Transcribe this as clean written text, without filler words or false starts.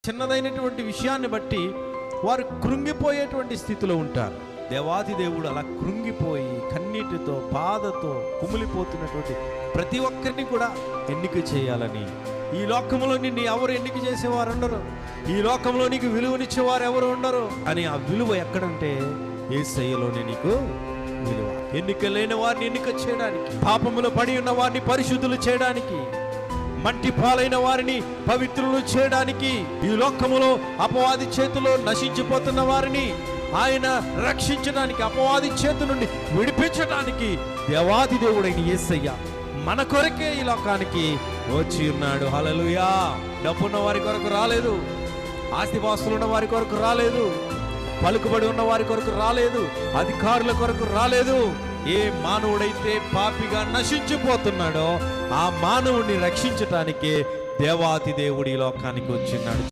చిన్నదైనటువంటి విషయాన్ని బట్టి వారు కృంగిపోయేటువంటి స్థితిలో ఉంటారు. దేవాది దేవుడు అలా కృంగిపోయి కన్నీటితో బాధతో కుమిలిపోతున్నటువంటి ప్రతి ఒక్కరిని కూడా ఎన్నిక చేయాలని, ఈ లోకంలో నిన్ను ఎవరు ఎన్నిక చేసేవారు ఉండరు, ఈ లోకంలో నీకు విలువనిచ్చేవారు ఎవరు ఉండరు అని ఆ విలువ ఎక్కడంటే యేసయ్యలోనే నీకు విలువ. ఎన్నిక లేని వారిని ఎన్నిక చేయడానికి, పాపములో పడి ఉన్న వారిని పరిశుద్ధులు చేయడానికి, మంటి పాలైన వారిని పవిత్రులు చేయడానికి, ఈ లోకములో అపవాది చేతిలో నశించిపోతున్న వారిని ఆయన రక్షించడానికి, అపవాది చేతి నుండి విడిపించడానికి దేవాది దేవుడైన యేసయ్య మన కొరకే ఈ లోకానికి వచ్చి ఉన్నాడు. హల్లెలూయా. డబ్బున్న వారి కొరకు రాలేదు, ఆస్తిపాస్తులు ఉన్న వారి కొరకు రాలేదు, పలుకుబడి ఉన్న వారి కొరకు రాలేదు, అధికారుల కొరకు రాలేదు. ఏ మానవుడైతే పాపిగా నశించిపోతున్నాడో ఆ మానవుడిని రక్షించటానికే దేవాతి దేవుడి లోకానికి వచ్చినాడు.